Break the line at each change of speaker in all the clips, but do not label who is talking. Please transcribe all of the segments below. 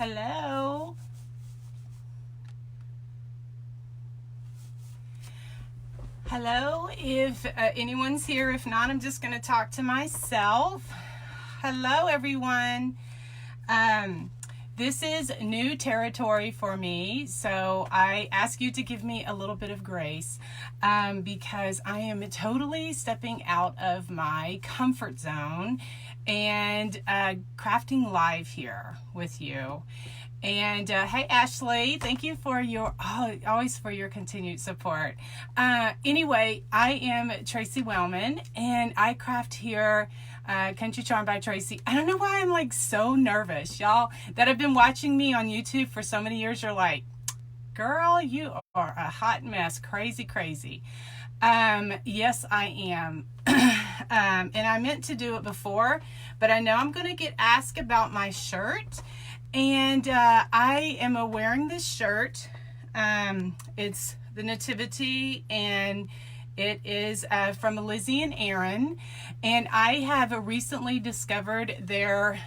Hello. Hello, if anyone's here. If not, I'm just going to talk to myself. Hello, everyone. This is new territory for me, so I ask you to give me a little bit of grace because I am totally stepping out of my comfort zone and crafting live here with you. And hey, Ashley, thank you for your always for your continued support. Anyway, I am Tracy Wellman, and I craft here Country Charm by Tracy. I don't know why I'm like so nervous. Y'all that have been watching me on YouTube for so many years, you're like, girl, you are a hot mess. Crazy. Yes, I am. And I meant to do it before, but I know I'm going to get asked about my shirt. And I am wearing this shirt. It's the Nativity, and it is from Elysian Erin. And I have recently discovered their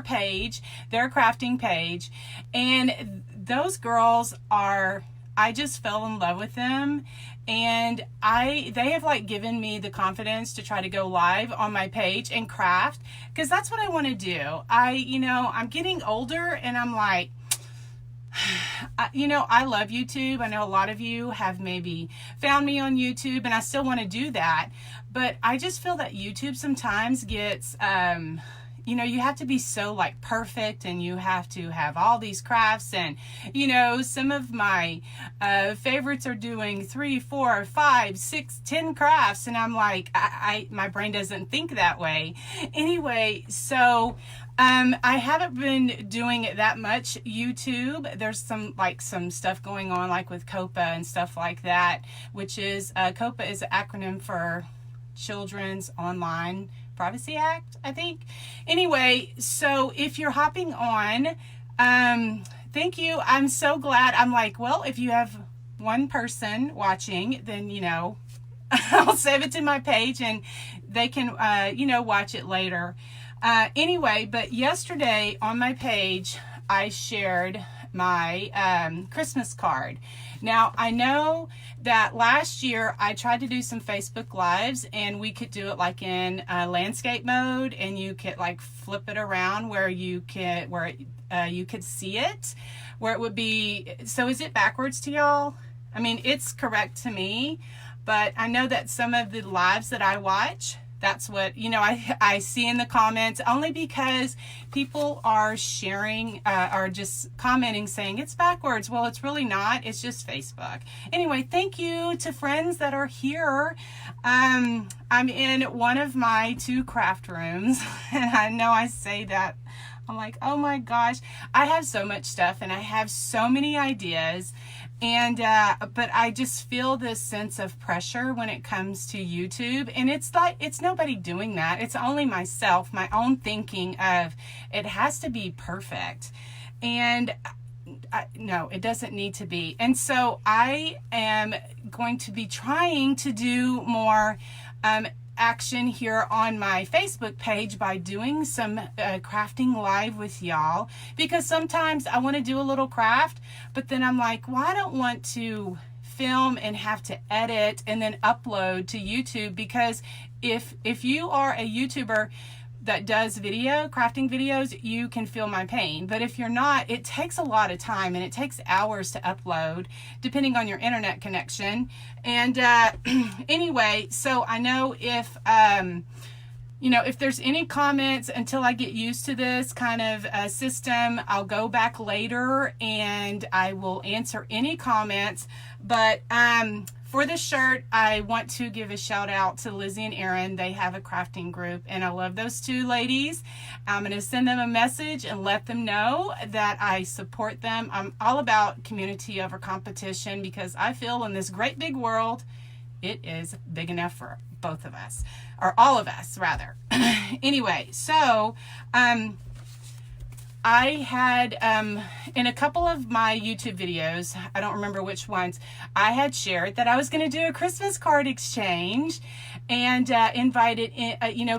page, their crafting page. And those girls are, I just fell in love with them. And they have like given me the confidence to try to go live on my page and craft, because that's what I want to do. I'm getting older, and I'm like, I love YouTube. I know a lot of you have maybe found me on YouTube, and I still want to do that. But I just feel that YouTube sometimes gets, you have to be so like perfect, and you have to have all these crafts. And, some of my favorites are doing 3, 4, 5, 6, 10 crafts. And I'm like, my brain doesn't think that way. Anyway, so I haven't been doing that much YouTube. There's some stuff going on like with COPA and stuff like that, which is COPA is an acronym for Children's Online Privacy Act, I think. Anyway, so if you're hopping on, thank you. I'm so glad. I'm like, well, if you have one person watching, then, I'll save it to my page and they can, watch it later. Anyway, but yesterday on my page, I shared my Christmas card. Now, I know that last year I tried to do some Facebook Lives, and we could do it like in landscape mode, and you could like flip it around where you could see it, where it would be. So is it backwards to y'all? I mean, it's correct to me, but I know that some of the lives that I watch, that's what, I see in the comments, only because people are sharing, or just commenting saying it's backwards. Well, it's really not. It's just Facebook. Anyway, thank you to friends that are here. I'm in one of my 2 craft rooms, and I know I say that. I'm like, oh my gosh, I have so much stuff, and I have so many ideas. And, but I just feel this sense of pressure when it comes to YouTube. And it's like, it's nobody doing that. It's only myself, my own thinking of it has to be perfect. And no, it doesn't need to be. And so I am going to be trying to do more, action here on my Facebook page by doing some crafting live with y'all, because sometimes I want to do a little craft, but then I'm like, well, I don't want to film and have to edit and then upload to YouTube, because if you are a YouTuber that does crafting videos, you can feel my pain. But if you're not, it takes a lot of time, and it takes hours to upload depending on your internet connection. And anyway, so I know if if there's any comments, until I get used to this kind of system, I'll go back later and I will answer any comments. But for the shirt, I want to give a shout out to Elysian Erin. They have a crafting group, and I love those 2 ladies. I'm going to send them a message and let them know that I support them. I'm all about community over competition, because I feel in this great big world, it is big enough for both of us, or all of us rather. Anyway, so I had, in a couple of my YouTube videos, I don't remember which ones, I had shared that I was going to do a Christmas card exchange and invited,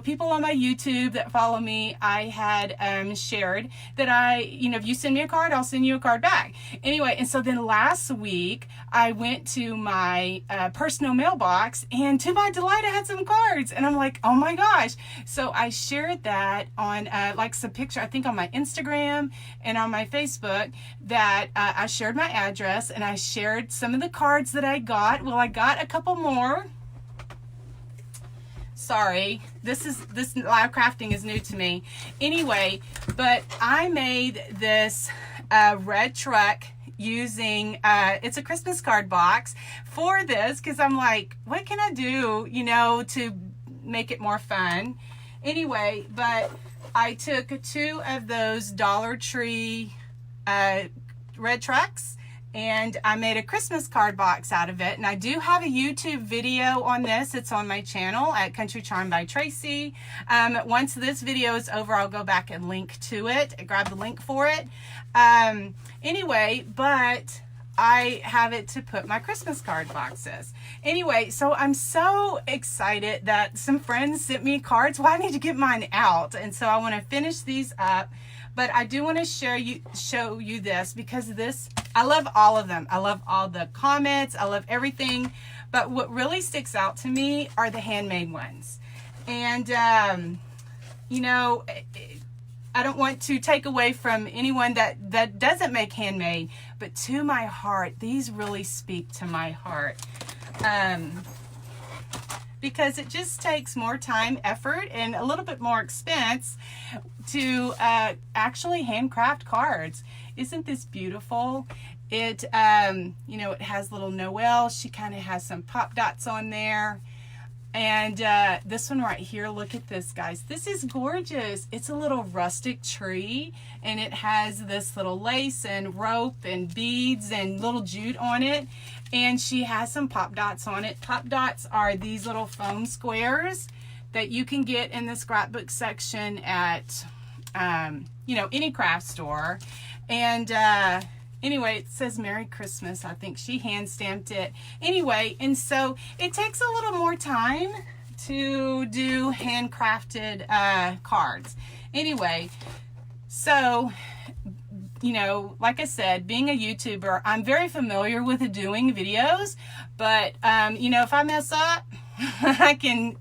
people on my YouTube that follow me. I had shared that if you send me a card, I'll send you a card back. Anyway, and so then last week, I went to my personal mailbox, and to my delight, I had some cards. And I'm like, oh my gosh. So I shared that on some picture, I think on my Instagram and on my Facebook, that I shared my address, and I shared some of the cards that I got. Well, I got a couple more. Sorry, this live crafting is new to me. Anyway, but I made this red truck using it's a Christmas card box for this, because I'm like, what can I do, to make it more fun? Anyway, but I took 2 of those Dollar Tree red trucks, and I made a Christmas card box out of it. And I do have a YouTube video on this. It's on my channel at Country Charm by Tracy. Once this video is over, I'll go back and link to it, grab the link for it. Anyway, but I have it to put my Christmas card boxes. Anyway, so I'm so excited that some friends sent me cards. Well, I need to get mine out. And so I want to finish these up. But I do want to show you this, because I love all of them. I love all the comments. I love everything. But what really sticks out to me are the handmade ones. And, I don't want to take away from anyone that doesn't make handmade, but to my heart, these really speak to my heart. Because it just takes more time, effort, and a little bit more expense to actually handcraft cards. Isn't this beautiful? It, it has little Noel. She kind of has some pop dots on there. And this one right here, look at this, guys. This is gorgeous. It's a little rustic tree, and it has this little lace and rope and beads and little jute on it. And she has some pop dots on it. Pop dots are these little foam squares that you can get in the scrapbook section at, any craft store. And anyway, it says Merry Christmas. I think she hand stamped it. Anyway, and so it takes a little more time to do handcrafted cards. Anyway, so, like I said, being a YouTuber, I'm very familiar with doing videos, but, if I mess up, I can,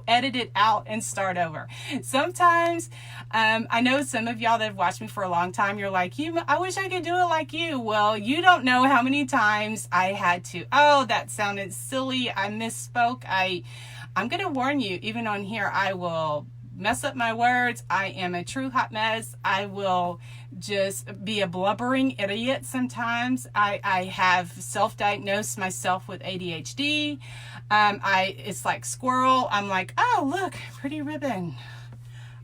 edit it out and start over. Sometimes, I know some of y'all that have watched me for a long time, you're like, I wish I could do it like you. Well, you don't know how many times I had to, oh, that sounded silly, I misspoke. I'm going to warn you, even on here, I will mess up my words. I am a true hot mess. I will just be a blubbering idiot sometimes. I have self-diagnosed myself with ADHD. It's like Squirrel. I'm like, oh, look, pretty ribbon.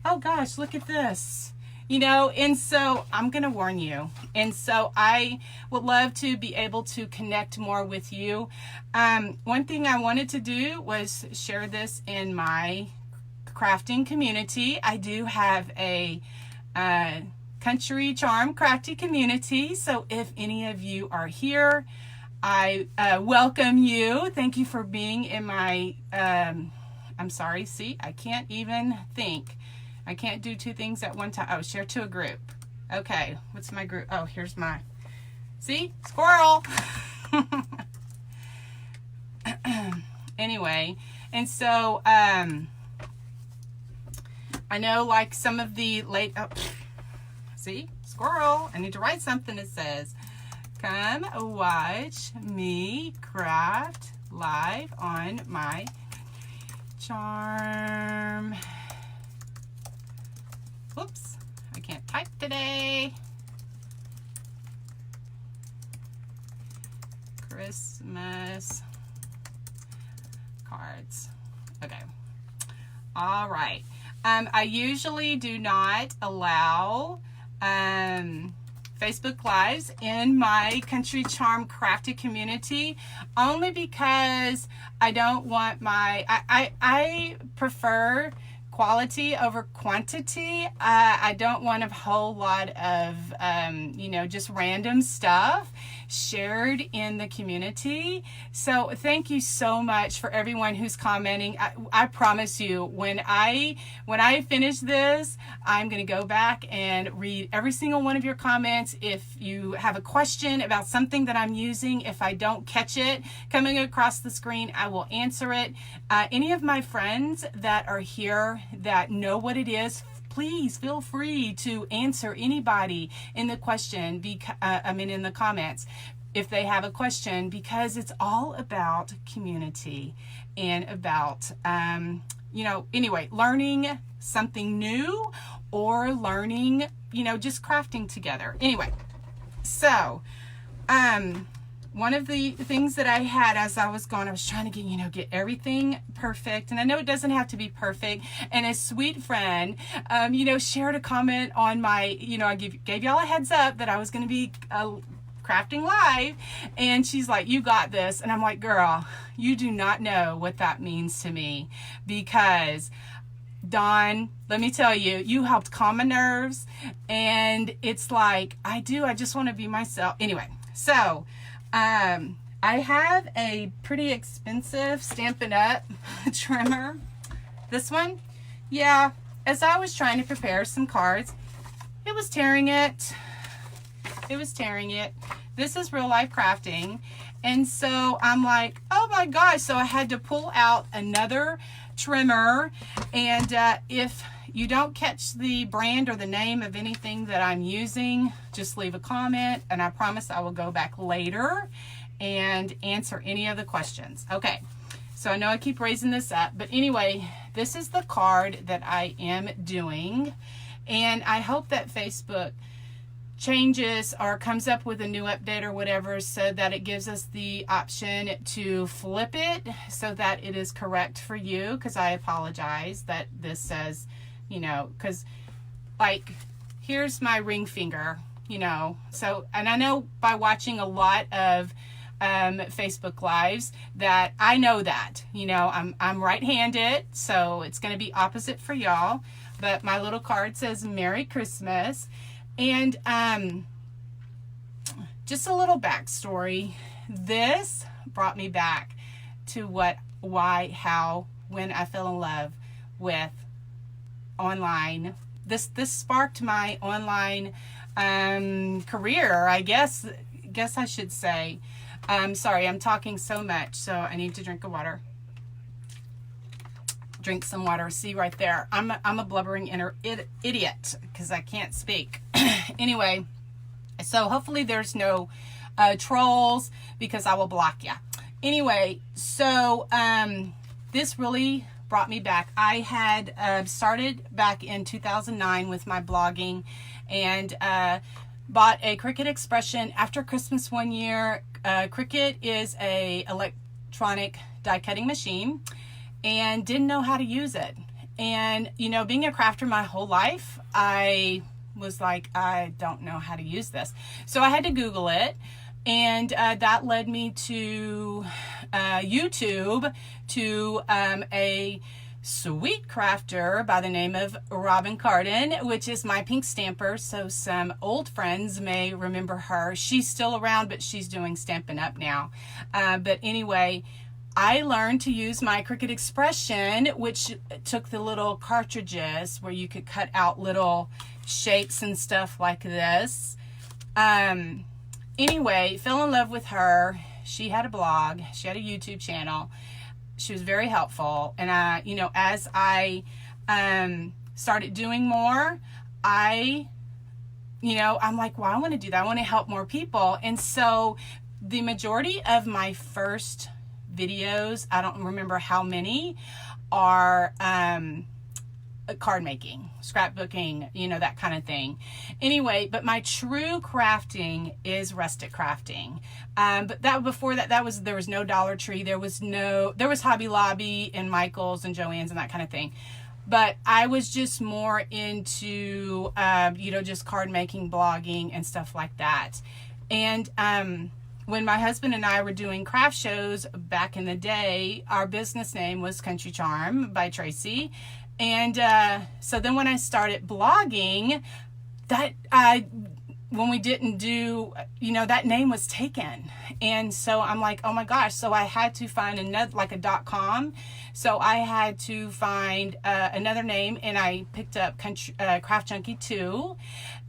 Oh gosh, look at this. And so I'm going to warn you. And so I would love to be able to connect more with you. One thing I wanted to do was share this in my crafting community. I do have a Country Charm crafty community. So if any of you are here, I welcome you. Thank you for being in my, I'm sorry, see, I can't even think. I can't do 2 things at one time. Oh, share to a group. Okay, what's my group? Oh, here's my, see, Squirrel. Anyway, and so, I know like some of the see, Squirrel, I need to write something that says, come watch me craft live on my charm. Whoops, I can't type today. Christmas cards. Okay. All right. I usually do not allow Facebook Lives in my Country Charm crafted community, only because I don't want my, I prefer quality over quantity. I don't want a whole lot of, just random stuff shared in the community. So thank you so much for everyone who's commenting. I promise you, when I finish this, I'm going to go back and read every single one of your comments. If you have a question about something that I'm using, if I don't catch it coming across the screen, I will answer it. Any of my friends that are here that know what it is, please feel free to answer anybody in the question, in the comments, if they have a question, because it's all about community and about, learning something new or learning, just crafting together. Anyway, so, one of the things that I had as I was going, I was trying to get everything perfect. And I know it doesn't have to be perfect. And a sweet friend, shared a comment on my, I gave y'all a heads up that I was going to be crafting live. And she's like, you got this. And I'm like, girl, you do not know what that means to me, because Dawn, let me tell you, you helped calm my nerves. And it's like, I just want to be myself. Anyway, so I have a pretty expensive Stampin' Up! Trimmer. This one, yeah, as I was trying to prepare some cards, it was tearing it. This is real life crafting. And so I'm like, oh my gosh. So I had to pull out another trimmer. And if you don't catch the brand or the name of anything that I'm using, just leave a comment, and I promise I will go back later and answer any of the questions. Okay, so I know I keep raising this up, but anyway, this is the card that I am doing, and I hope that Facebook changes or comes up with a new update or whatever, so that it gives us the option to flip it so that it is correct for you, because I apologize that this says, because like, here's my ring finger, so, and I know by watching a lot of Facebook lives that I know that, I'm right-handed, so it's going to be opposite for y'all, but my little card says Merry Christmas. And just a little backstory. This brought me back to when I fell in love with online. This sparked my online career, I guess I should say. Sorry, I'm talking so much, so I need to drink some water. See right there, I'm a blubbering idiot because I can't speak. Anyway, so hopefully there's no trolls, because I will block you. Anyway, so this really brought me back. I had started back in 2009 with my blogging, and bought a Cricut Expression after Christmas one year. Cricut is a electronic die cutting machine, and didn't know how to use it. And being a crafter my whole life, I was like, I don't know how to use this. So I had to Google it, and that led me to YouTube, to a sweet crafter by the name of Robin Carden, which is my pink stamper. So some old friends may remember her. She's still around, but she's doing Stampin' Up! Now. But anyway, I learned to use my Cricut Expression, which took the little cartridges where you could cut out little shapes and stuff like this. Anyway, fell in love with her. She had a blog. She had a YouTube channel. She was very helpful. And as I started doing more, I'm like, well, I want to do that. I want to help more people. And so the majority of my first videos, I don't remember how many, are card making, scrapbooking, that kind of thing. Anyway, but my true crafting is rustic crafting. But before that, there was no Dollar Tree, there was Hobby Lobby and Michael's and Joann's and that kind of thing. But I was just more into just card making, blogging and stuff like that. And when my husband and I were doing craft shows back in the day, our business name was Country Charm by Tracy. And so then when I started blogging, that when we didn't do, you know, that name was taken. And so I'm like, oh my gosh. So I had to find another, like a .com. So I had to find another name, and I picked up Craft Junkie 2.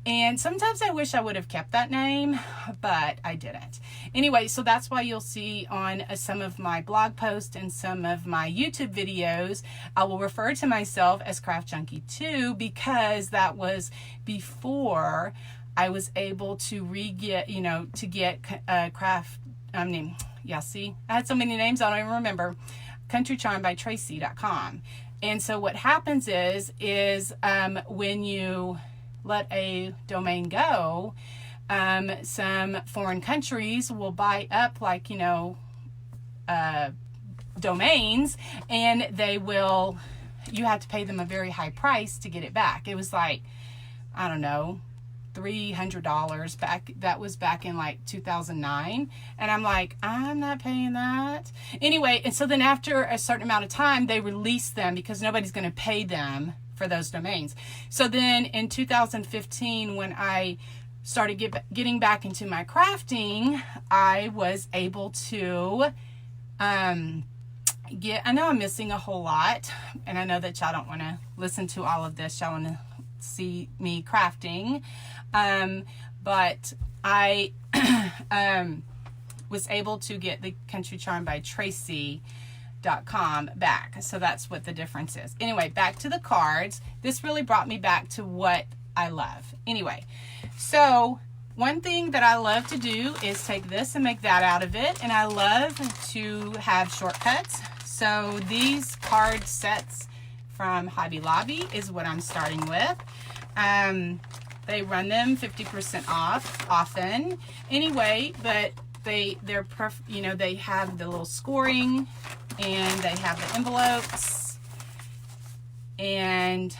And sometimes I wish I would have kept that name, but I didn't. Anyway, so that's why you'll see on some of my blog posts and some of my YouTube videos, I will refer to myself as Craft Junkie 2, because that was before I was able to get craft, yeah, see, I had so many names, I don't even remember, countrycharmbytracy.com. And so what happens is when you let a domain go, some foreign countries will buy up, like, you know, domains, and you have to pay them a very high price to get it back. It was like, I don't know, $300 back. That was back in like 2009. And I'm like, I'm not paying that. Anyway, and so then after a certain amount of time, they release them because nobody's going to pay them for those domains. So then in 2015, when I started getting back into my crafting, I was able to I know I'm missing a whole lot, and I know that y'all don't want to listen to all of this. Y'all want to see me crafting. But I was able to get the countrycharmbytracy.com back. So that's what the difference is. Anyway, back to the cards. This really brought me back to what I love. Anyway, so one thing that I love to do is take this and make that out of it. And I love to have shortcuts. So these card sets from Hobby Lobby is what I'm starting with. They run them 50% off often. Anyway, but they have the little scoring, and they have the envelopes, and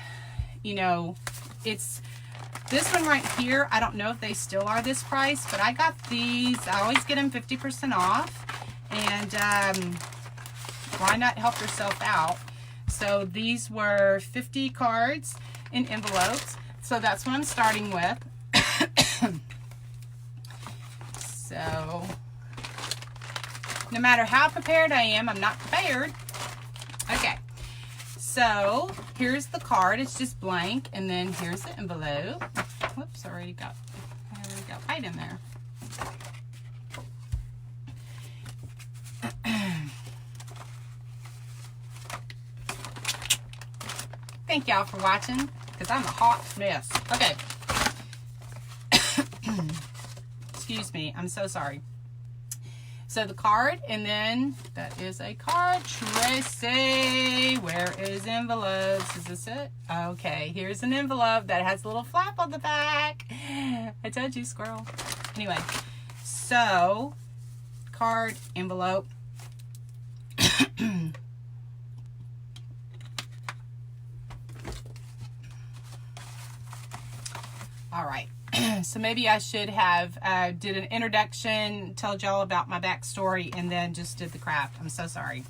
you know, it's this one right here. I don't know if they still are this price, but I got these. I always get them 50% off, and why not help yourself out? So these were 50 cards in envelopes. So that's what I'm starting with. So no matter how prepared I am, I'm not prepared. Okay. So here's the card. It's just blank. And then here's the envelope. Whoops, I already got white in there. Thank y'all for watching, because I'm a hot mess. Okay. Excuse me. I'm so sorry. So the card, and then that is a card. Tracy, where is envelopes? Is this it? Okay, here's an envelope that has a little flap on the back. I told you, squirrel. Anyway, so card, envelope. All right. So maybe I should have did an introduction, told y'all about my backstory, and then just did the craft. I'm so sorry.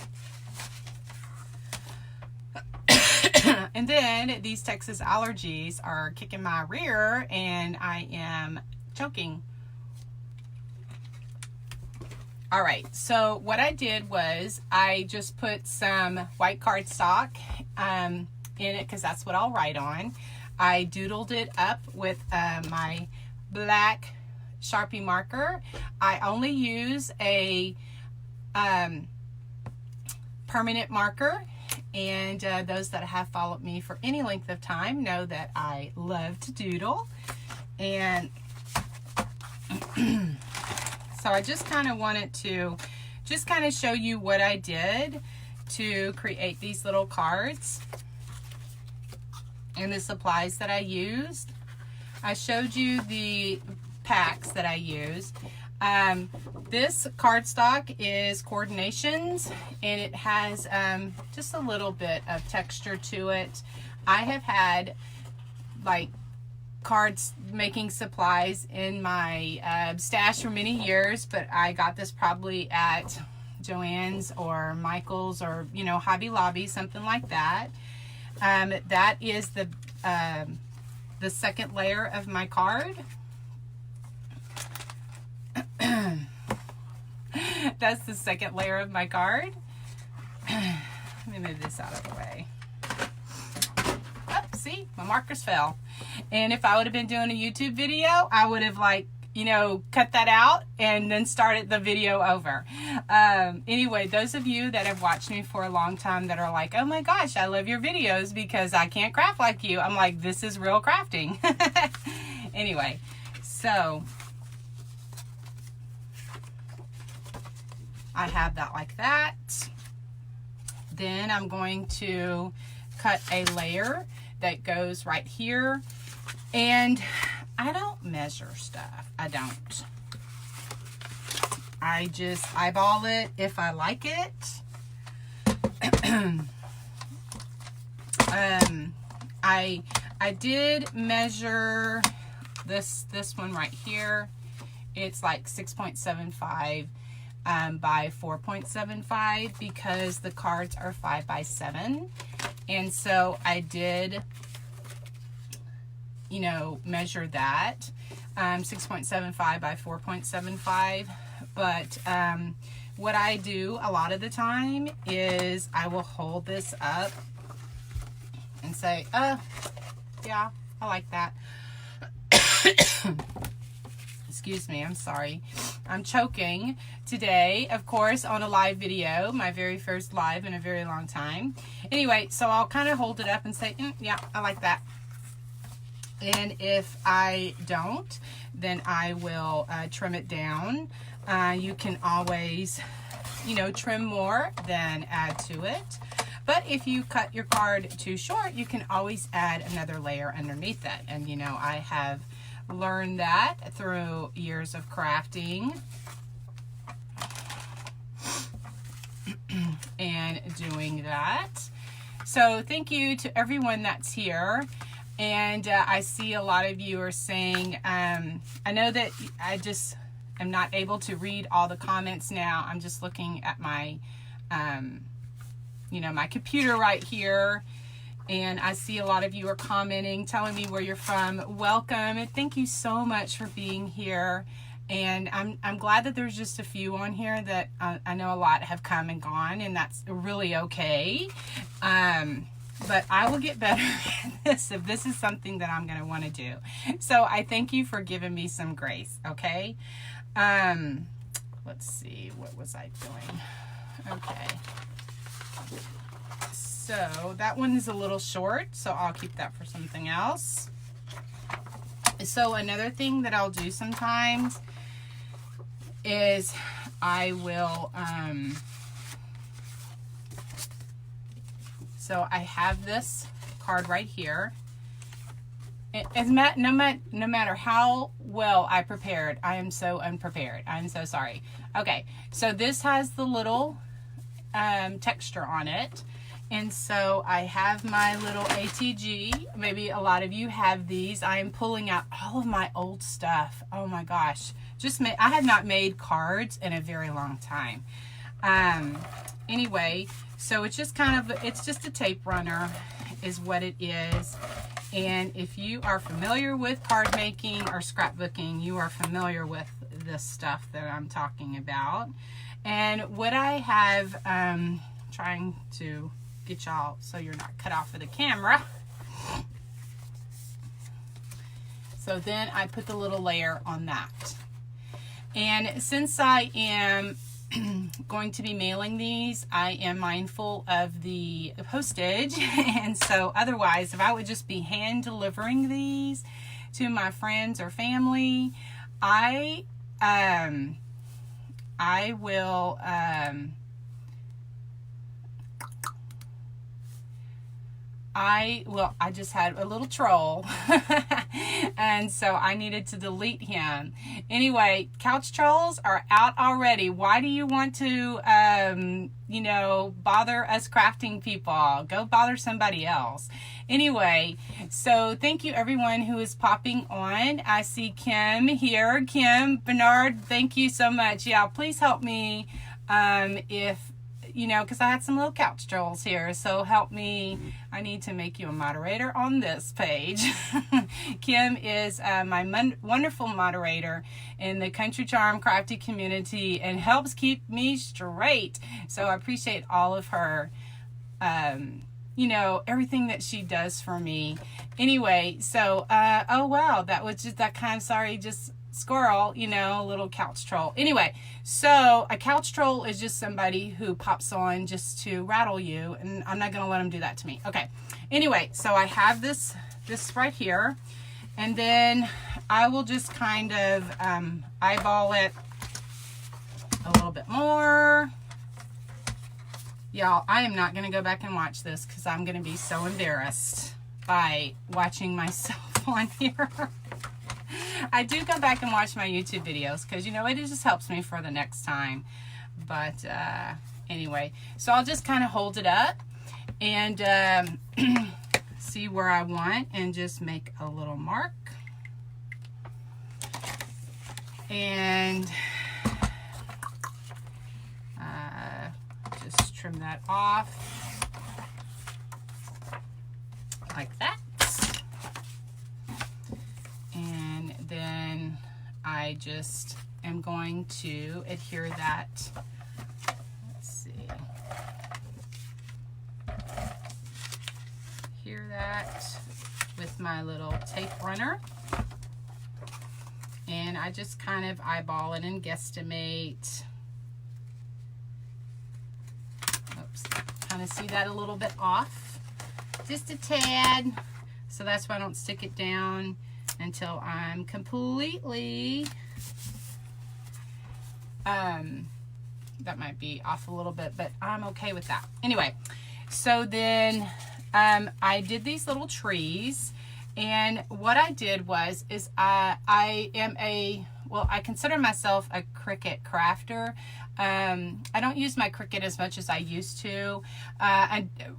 And then these Texas allergies are kicking my rear, and I am choking. All right. So what I did was I just put some white cardstock in it, because that's what I'll write on. I doodled it up with my black Sharpie marker. I only use a permanent marker, and those that have followed me for any length of time know that I love to doodle. And so I just kind of wanted to just kind of show you what I did to create these little cards and the supplies that I used. I showed you the packs that I used. This cardstock is Coordinations, and it has just a little bit of texture to it. I have had like cards making supplies in my stash for many years, but I got this probably at Joann's or Michael's or, you know, Hobby Lobby, something like that. That is the second layer of my card. That's the second layer of my card. Let me move this out of the way. Oh, see, my markers fell. And if I would have been doing a YouTube video, I would have, like, you know, cut that out and then started the video over. Anyway, those of you that have watched me for a long time that are like, oh my gosh, I love your videos because I can't craft like you. I'm like, this is real crafting. Anyway, so I have that like that. Then I'm going to cut a layer that goes right here. And I don't measure stuff. I don't. I just eyeball it if I like it. I did measure this one right here. It's like 6.75 by 4.75 because the cards are 5 by 7. And so I did, you know, measure that, 6.75 by 4.75. But what I do a lot of the time is I will hold this up and say, yeah, I like that. Excuse me, I'm sorry. I'm choking today, of course, on a live video, my very first live in a very long time. Anyway, so I'll kind of hold it up and say, yeah, I like that. And if I don't, then I will trim it down. You can always, you know, trim more than add to it. But if you cut your card too short, you can always add another layer underneath it. And, you know, I have learned that through years of crafting and doing that. So thank you to everyone that's here. And I see a lot of you are saying, I know that I just am not able to read all the comments now. I'm just looking at my, you know, my computer right here. And I see a lot of you are commenting, telling me where you're from. Welcome, and thank you so much for being here. And I'm glad that there's just a few on here that I know a lot have come and gone, and that's really okay. But I will get better at this if this is something that I'm going to want to do. So I thank you for giving me some grace, okay? Let's see, what was I doing? Okay. So that one is a little short, so I'll keep that for something else. So another thing that I'll do sometimes is I will, so I have this card right here. No matter how well I prepared, I am so unprepared. I'm so sorry. Okay, so this has the little texture on it. And so I have my little ATG. Maybe a lot of you have these. I am pulling out all of my old stuff. Oh my gosh. I have not made cards in a very long time. Anyway, so it's just it's just a tape runner is what it is. And if you are familiar with card making or scrapbooking, you are familiar with this stuff that I'm talking about. And what I have, trying to get y'all so you're not cut off of the camera. So then I put the little layer on that. And since I am going to be mailing these, I am mindful of the postage. And so otherwise, if I would just be hand delivering these to my friends or family, I will, I just had a little troll and so I needed to delete him. Anyway, couch trolls are out already. Why do you want to, you know, bother us crafting people? Go bother somebody else. Anyway, so thank you everyone who is popping on. I see Kim here. Kim, Bernard, thank you so much. Yeah, please help me if you know, because I had some little couch trolls here. So help me. I need to make you a moderator on this page. Kim is my wonderful moderator in the Country Charm Crafty community and helps keep me straight. So I appreciate all of her, you know, everything that she does for me. Anyway, so, oh wow, that was just that kind of, sorry, just squirrel, you know, a little couch troll. Anyway, so a couch troll is just somebody who pops on just to rattle you, and I'm not going to let them do that to me. Okay. Anyway, so I have this right here, and then I will just kind of eyeball it a little bit more. Y'all, I am not going to go back and watch this because I'm going to be so embarrassed by watching myself on here. I do go back and watch my YouTube videos because, you know, it just helps me for the next time. But anyway, so I'll just kind of hold it up and see where I want and just make a little mark. And just trim that off like that. And then I just am going to adhere that, let's see, adhere that with my little tape runner. And I just kind of eyeball it and guesstimate. Oops, kind of see that a little bit off, just a tad. So that's why I don't stick it down until I'm completely, that might be off a little bit, but I'm okay with that. Anyway, so then I did these little trees, and what I did was, I am I consider myself a Cricut crafter. I don't use my Cricut as much as I used to,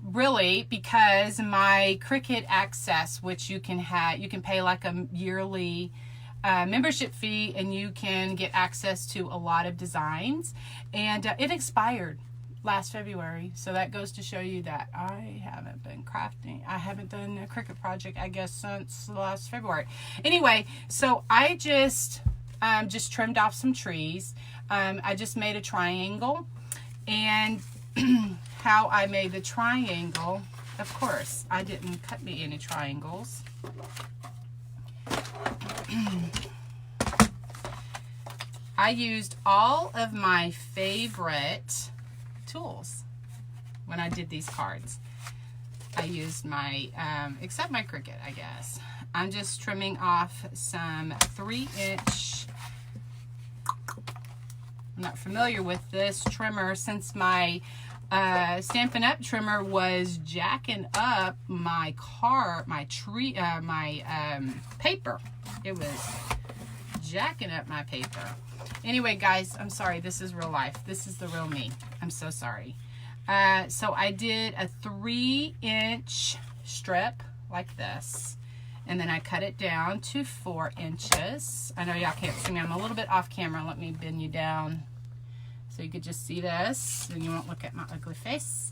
really, because my Cricut Access, which you can pay like a yearly membership fee, and you can get access to a lot of designs, and it expired last February. So that goes to show you that I haven't been crafting. I haven't done a Cricut project, I guess, since last February. Anyway, so I just trimmed off some trees. I just made a triangle, and how I made the triangle, of course, I didn't cut me any triangles. I used all of my favorite tools when I did these cards. I used my, except my Cricut, I guess. I'm just trimming off some 3-inch, I'm not familiar with this trimmer since my Stampin' Up! Trimmer was jacking up my paper. It was jacking up my paper. Anyway, guys, I'm sorry. This is real life. This is the real me. I'm so sorry. So I did a 3-inch strip like this, and then I cut it down to 4 inches. I know y'all can't see me. I'm a little bit off camera. Let me bend you down so you could just see this, and you won't look at my ugly face.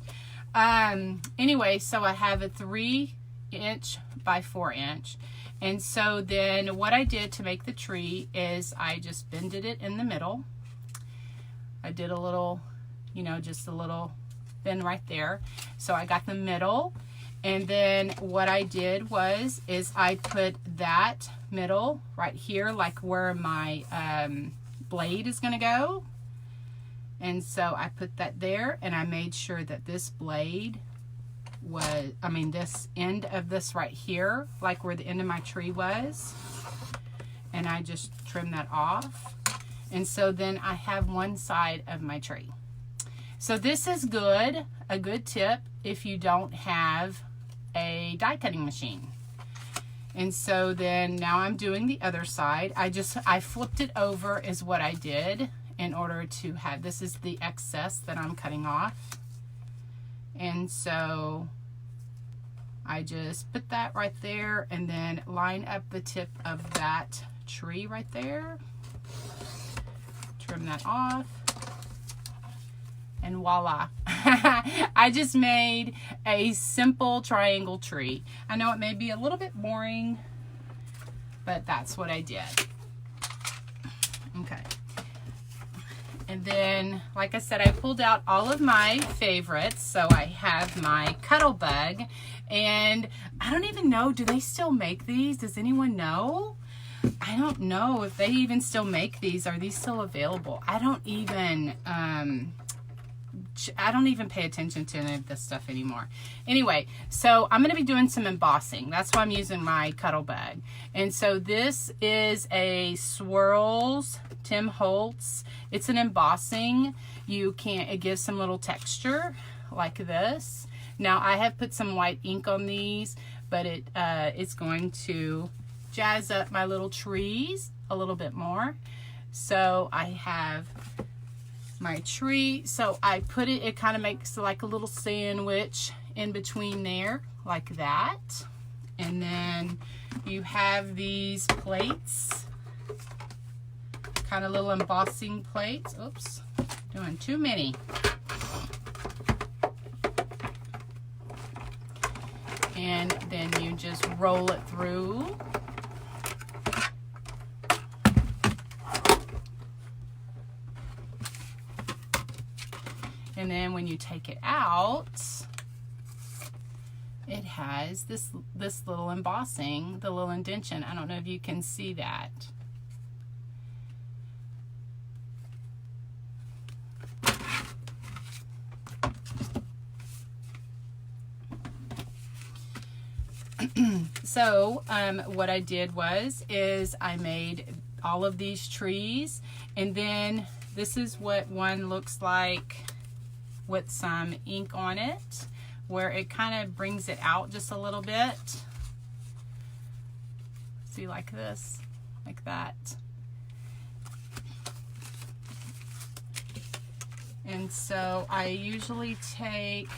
Anyway, so I have a 3-inch by 4-inch. And so then what I did to make the tree is I just bended it in the middle. I did a little, you know, just a little bend right there. So I got the middle. And then what I did was, I put that middle right here, like where my blade is going to go. And so I put that there, and I made sure that this blade was, this end of this right here, like where the end of my tree was. And I just trimmed that off. And so then I have one side of my tree. So this is good, a good tip if you don't have a die cutting machine. And so then now I'm doing the other side. I flipped it over is what I did in order to have, this is the excess that I'm cutting off. And so I just put that right there and then line up the tip of that tree right there. Trim that off. And voila. I just made a simple triangle tree. I know it may be a little bit boring, but that's what I did. Okay. And then, like I said, I pulled out all of my favorites. So I have my Cuttlebug, and I don't even know, do they still make these? Does anyone know? I don't know if they even still make these. Are these still available? I don't even pay attention to any of this stuff anymore. Anyway, so I'm going to be doing some embossing. That's why I'm using my Cuttlebug. And so this is a Swirls Tim Holtz. It's an embossing. It gives some little texture like this. Now I have put some white ink on these, but it's going to jazz up my little trees a little bit more. So I have my tree, so I put it kind of makes like a little sandwich in between there like that. And then you have these plates, kind of little embossing plates. Oops, doing too many. And then you just roll it through. And then when you take it out, it has this little embossing, the little indentation. I don't know if you can see that. So what I did is I made all of these trees, and then this is what one looks like with some ink on it, where it kind of brings it out just a little bit. See, like this, like that. And so I usually take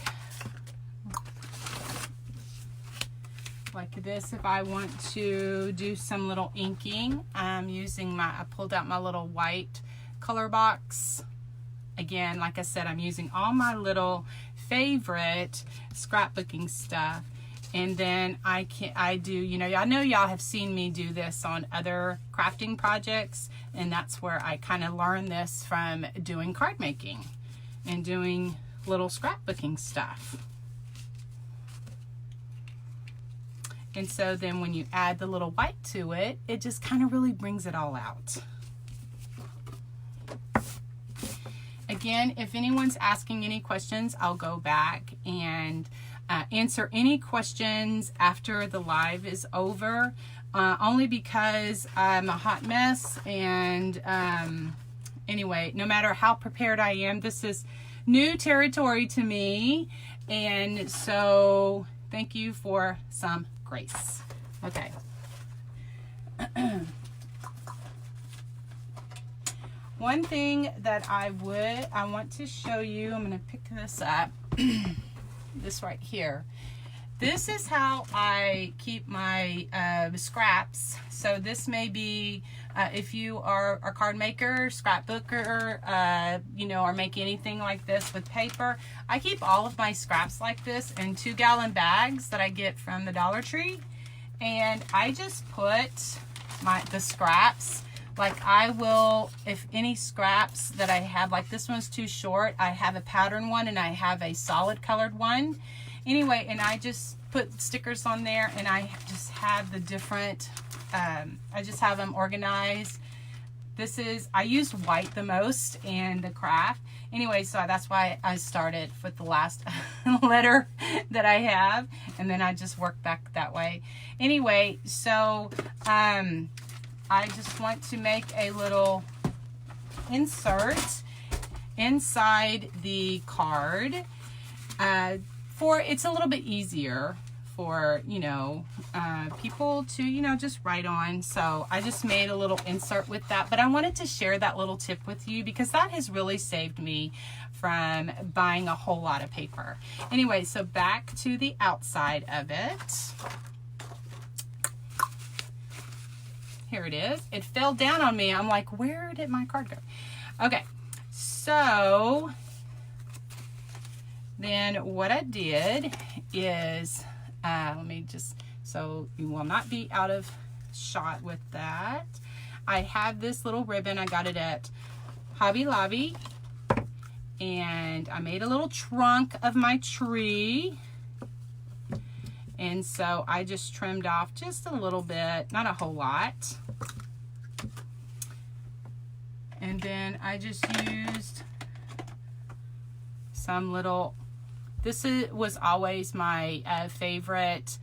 like this if I want to do some little inking. I pulled out my little white color box. Again, like I said, I'm using all my little favorite scrapbooking stuff. And then I do, I know y'all have seen me do this on other crafting projects, and that's where I kind of learned this from doing card making and doing little scrapbooking stuff. And so then when you add the little white to it, it just kind of really brings it all out. Again, if anyone's asking any questions, I'll go back and answer any questions after the live is over, only because I'm a hot mess. And anyway, no matter how prepared I am, this is new territory to me. And so thank you for some grace. Okay. One thing that I want to show you, I'm going to pick this up, this right here. This is how I keep my scraps. So this may be, if you are a card maker, scrapbooker, or make anything like this with paper. I keep all of my scraps like this in 2-gallon bags that I get from the Dollar Tree. And I just put the scraps, like I will, if any scraps that I have, like this one's too short, I have a pattern one and I have a solid colored one. Anyway, and I just put stickers on there, and I just have the different, I just have them organized. I use white the most in the craft. Anyway, so that's why I started with the last letter that I have, and then I just work back that way. Anyway, so I just want to make a little insert inside the card. It's a little bit easier for, people to, just write on. So I just made a little insert with that, but I wanted to share that little tip with you because that has really saved me from buying a whole lot of paper. Anyway, so back to the outside of it. Here it is. It fell down on me. I'm like, where did my card go? Okay, so then what I did is, let me just, so you will not be out of shot with that. I have this little ribbon. I got it at Hobby Lobby. And I made a little trunk of my tree. And so I just trimmed off just a little bit, not a whole lot. And then I just used some little, was always my favorite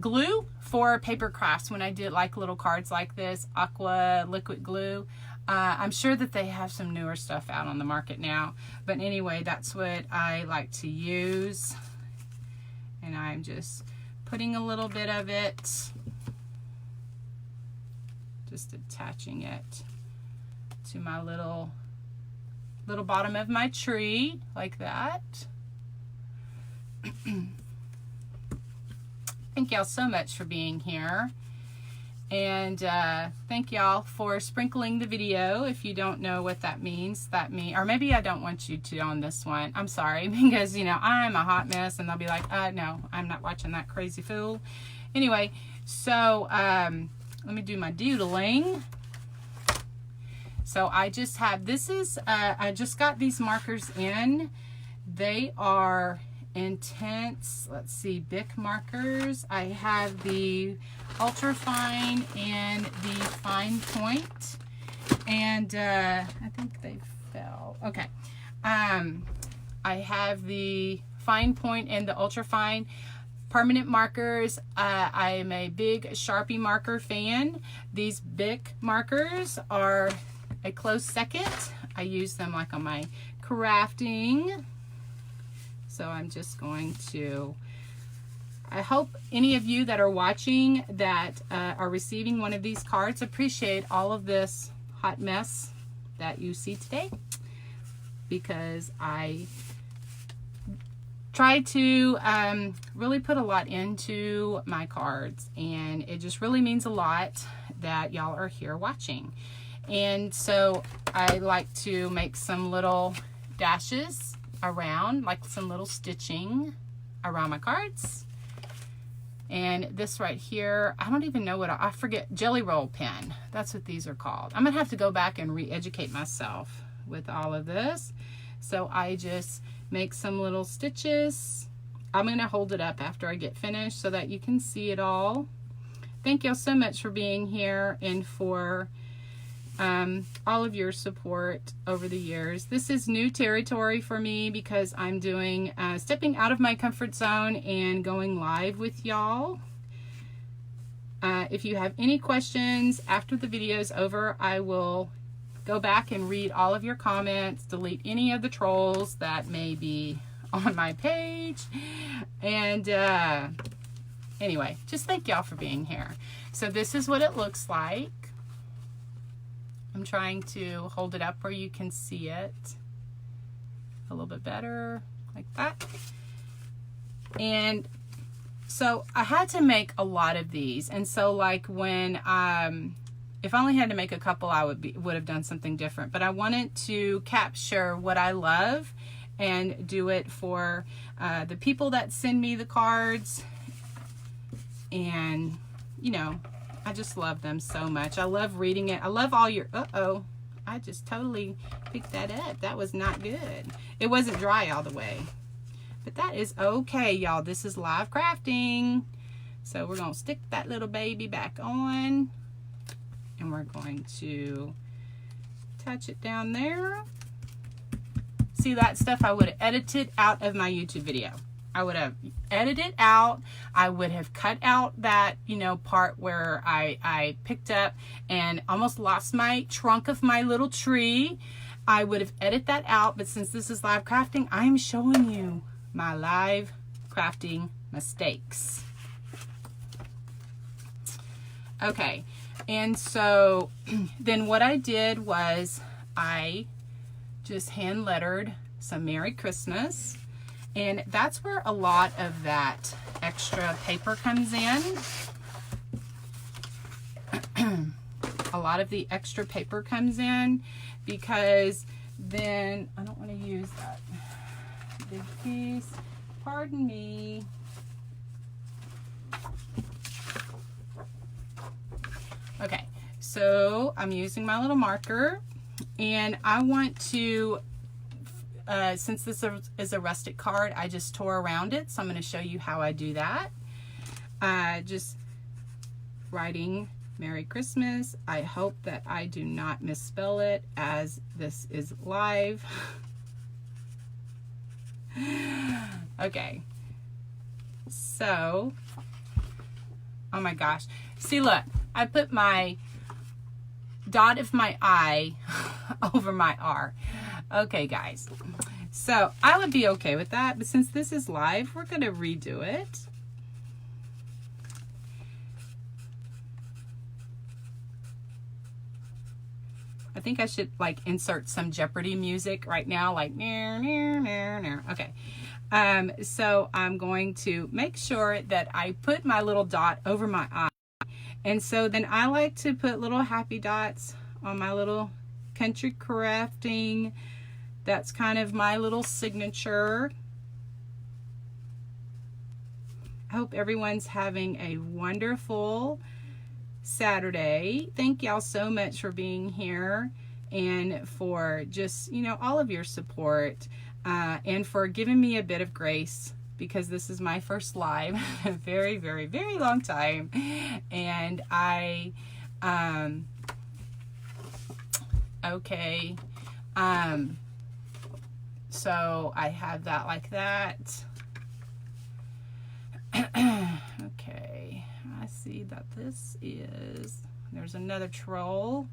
glue for paper crafts when I did like little cards like this, aqua liquid glue. I'm sure that they have some newer stuff out on the market now, but anyway, that's what I like to use. And I'm just putting a little bit of it, just attaching it to my little bottom of my tree like that. Thank y'all so much for being here. And thank y'all for sprinkling the video. If you don't know what that means, or maybe I don't want you to on this one. I'm sorry, because, you know, I'm a hot mess and they'll be like, no, I'm not watching that crazy fool. Anyway, so let me do my doodling. So I just have, I just got these markers in. They are intense, let's see, Bic markers. I have the ultra fine and the fine point, and I think they fell. Okay, I have the fine point and the ultra fine permanent markers. I am a big Sharpie marker fan. These Bic markers are a close second. I use them like on my crafting. So I'm just going to, I hope any of you that are watching that are receiving one of these cards appreciate all of this hot mess that you see today, because I try to really put a lot into my cards, and it just really means a lot that y'all are here watching. And so I like to make some little dashes around, like some little stitching around my cards. And this right here, I don't even know what I forget, jelly roll pen. That's what these are called. I'm gonna have to go back and re-educate myself with all of this. So I just make some little stitches. I'm gonna hold it up after I get finished so that you can see it all. Thank y'all so much for being here and for all of your support over the years. This is new territory for me because I'm doing stepping out of my comfort zone and going live with y'all. If you have any questions after the video is over, I will go back and read all of your comments, delete any of the trolls that may be on my page, and anyway, just thank y'all for being here. So this is what it looks like. I'm trying to hold it up where you can see it a little bit better, like that. And so I had to make a lot of these, and so like when if I only had to make a couple, I would have done something different, but I wanted to capture what I love and do it for the people that send me the cards. And you know, I just love them so much. I love reading it. I love all your, I just totally picked that up. That was not good. It wasn't dry all the way, but that is okay, y'all. This is live crafting. So we're going to stick that little baby back on, and we're going to touch it down there. See, that stuff I would have edited out of my YouTube video. I would have edited out. I would have cut out that, you know, part where I picked up and almost lost my trunk of my little tree. I would have edited that out, but since this is live crafting, I'm showing you my live crafting mistakes. Okay, and so then what I did was I just hand lettered some Merry Christmas. And that's where a lot of that extra paper comes in. A lot of the extra paper comes in because then, I don't want to use that big piece. Pardon me. Okay, so I'm using my little marker, and I want to, since this is a rustic card, I just tore around it, so I'm going to show you how I do that. Just writing Merry Christmas. I hope that I do not misspell it, as this is live. Okay, so, oh my gosh, see, look, I put my dot of my I over my R. Okay, guys, so I would be okay with that, but since this is live, we're going to redo it. I think I should like insert some Jeopardy music right now, like near, near, near, near. Okay. So I'm going to make sure that I put my little dot over my eye. And so then I like to put little happy dots on my little country crafting. That's kind of my little signature. I hope everyone's having a wonderful Saturday. Thank y'all so much for being here and for just, you know, all of your support, and for giving me a bit of grace, because this is my first live in a very, very, very long time. And okay, so I have that like that. Okay, I see that there's another troll.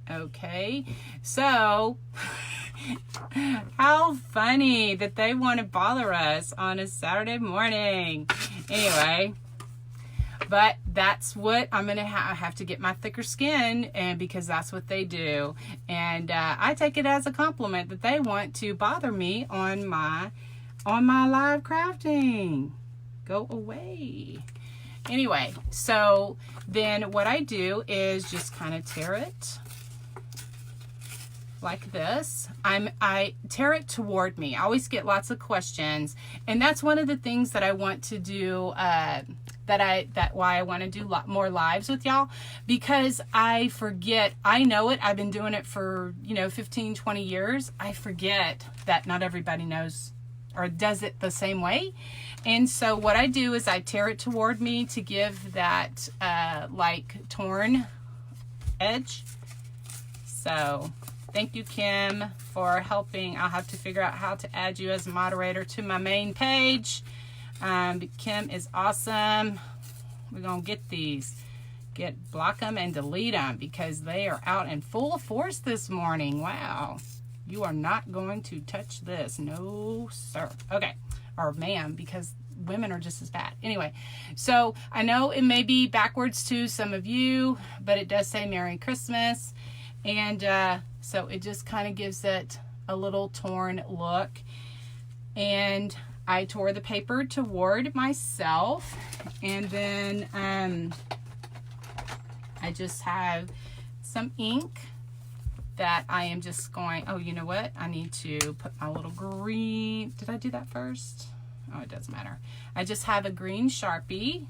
Okay, so how funny that they want to bother us on a Saturday morning. Anyway, but that's what I'm gonna have to get my thicker skin, and because that's what they do, and I take it as a compliment that they want to bother me on my live crafting. Go away. Anyway, so then what I do is just kind of tear it like this. I tear it toward me. I always get lots of questions, and that's one of the things that I want to do, why I want to do more lives with y'all, because I forget. I know it. I've been doing it for, 15, 20 years. I forget that not everybody knows or does it the same way. And so what I do is I tear it toward me to give that like torn edge. So thank you, Kim, for helping. I'll have to figure out how to add you as a moderator to my main page. Kim is awesome. We're gonna get these, block them and delete them, because they are out in full force this morning. Wow. You are not going to touch this. No, sir. Okay. Or ma'am, because women are just as bad. Anyway, so I know it may be backwards to some of you, but it does say Merry Christmas. And so it just kind of gives it a little torn look. And I tore the paper toward myself. And then I just have some ink that I am just going, oh, you know what? I need to put my little green, did I do that first? Oh, it doesn't matter. I just have a green Sharpie,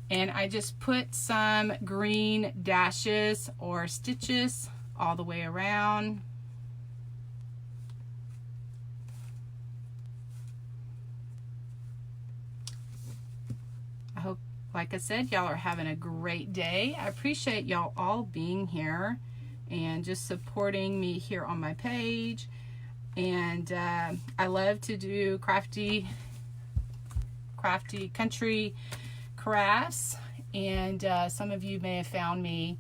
and I just put some green dashes or stitches all the way around. I hope, like I said, y'all are having a great day. I appreciate y'all all being here and just supporting me here on my page. And I love to do crafty country crafts, and some of you may have found me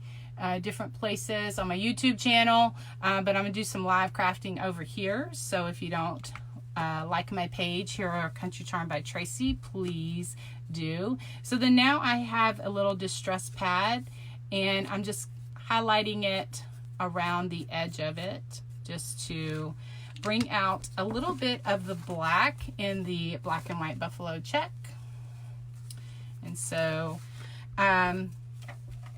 different places on my YouTube channel, but I'm gonna do some live crafting over here. So if you don't like my page here at Country Charm by Tracy, please do. So then now I have a little distress pad, and I'm just highlighting it around the edge of it, just to bring out a little bit of the black in the black and white buffalo check. And so I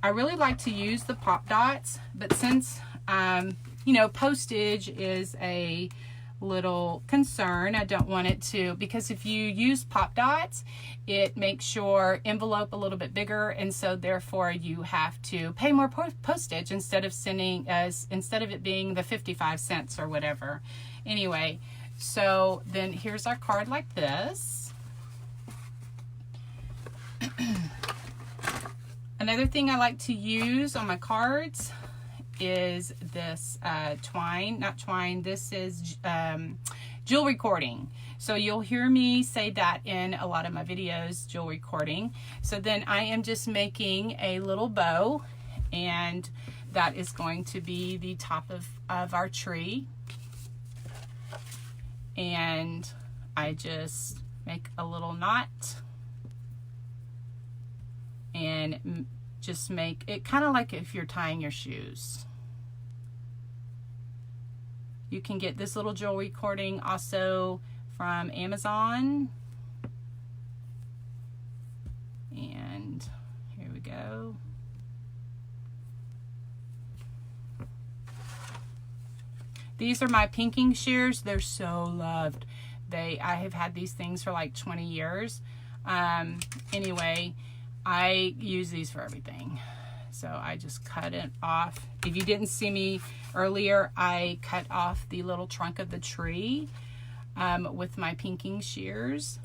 really like to use the pop dots, but since postage is a little concern. I don't want it to, because if you use pop dots, it makes your envelope a little bit bigger, and so therefore you have to pay more postage instead of it being the 55 cents or whatever. Anyway, so then here's our card like this. Another thing I like to use on my cards is this this is jewelry cording. So you'll hear me say that in a lot of my videos, jewelry cording. So then I am just making a little bow, and that is going to be the top of our tree. And I just make a little knot and just make it kind of like if you're tying your shoes. You can get this little jewelry cording also from Amazon. And here we go. These are my pinking shears. They're so loved. I have had these things for like 20 years. Anyway, I use these for everything. So I just cut it off. If you didn't see me earlier, I cut off the little trunk of the tree with my pinking shears.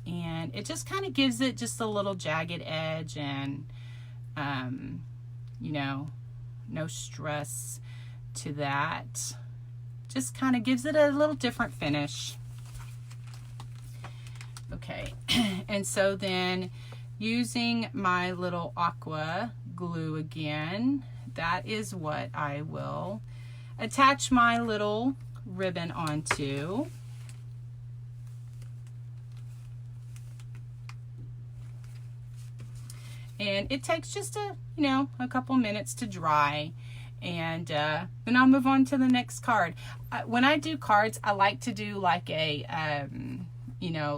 And it just kind of gives it just a little jagged edge, and, you know, no stress to that. Just kind of gives it a little different finish. Okay, and so then using my little aqua glue again, that is what I will attach my little ribbon onto. And it takes just a couple minutes to dry, and then I'll move on to the next card. When I do cards, I like to do like a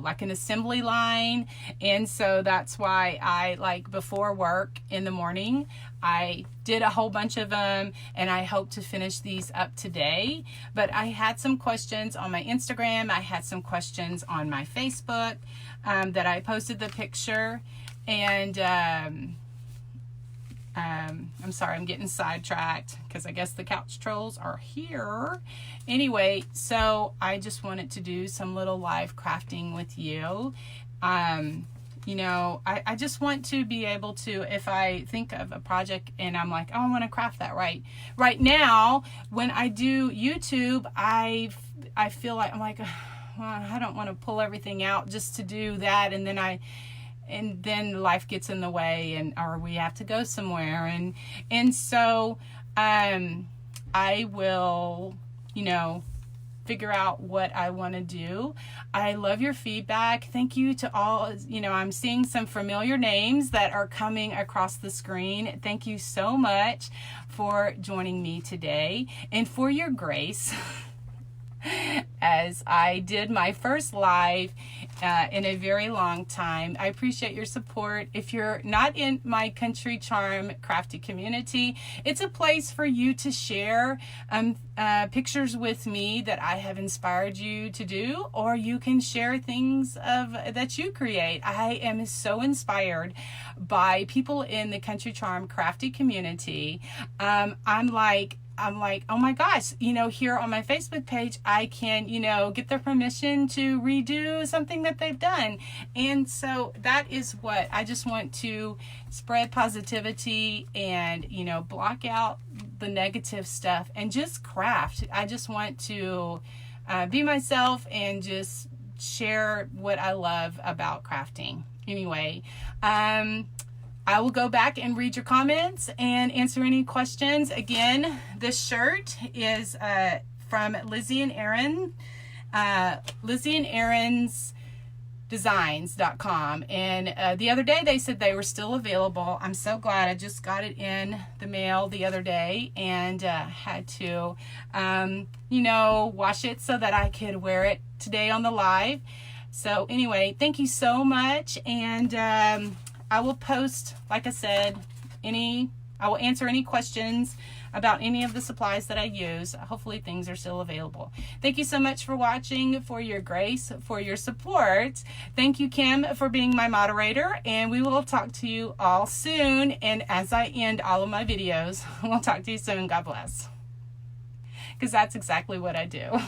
like an assembly line, and so that's why I, like, before work in the morning, I did a whole bunch of them, and I hope to finish these up today. But I had some questions on my Instagram, I had some questions on my Facebook that I posted the picture, and I'm sorry, I'm getting sidetracked because I guess the couch trolls are here. Anyway, so I just wanted to do some little live crafting with you. I just want to be able to, if I think of a project and I'm like, oh, I want to craft that right now, when I do YouTube, I feel like, I'm like, well, I don't want to pull everything out just to do that, and then life gets in the way, or we have to go somewhere, and so I will figure out what I want to do. I love your feedback. Thank you to all. I'm seeing some familiar names that are coming across the screen. Thank you so much for joining me today, and for your grace as I did my first live in a very long time. I appreciate your support. If you're not in my Country Charm Crafty community, it's a place for you to share pictures with me that I have inspired you to do, or you can share things that you create. I am so inspired by people in the Country Charm Crafty community. I'm like, oh my gosh, here on my Facebook page, I can, get their permission to redo something that they've done. And so that is what I just want to spread positivity and, block out the negative stuff and just craft. I just want to be myself and just share what I love about crafting. Anyway, I will go back and read your comments and answer any questions. Again, this shirt is from Elysian Erin, Elysian Erin's designs.com, and the other day they said they were still available. I'm so glad. I just got it in the mail the other day, and had to wash it so that I could wear it today on the live. So anyway, thank you so much, and I will post, like I said, I will answer any questions about any of the supplies that I use. Hopefully things are still available. Thank you so much for watching, for your grace, for your support. Thank you, Kim, for being my moderator, and we will talk to you all soon. And as I end all of my videos, we'll talk to you soon. God bless. Because that's exactly what I do.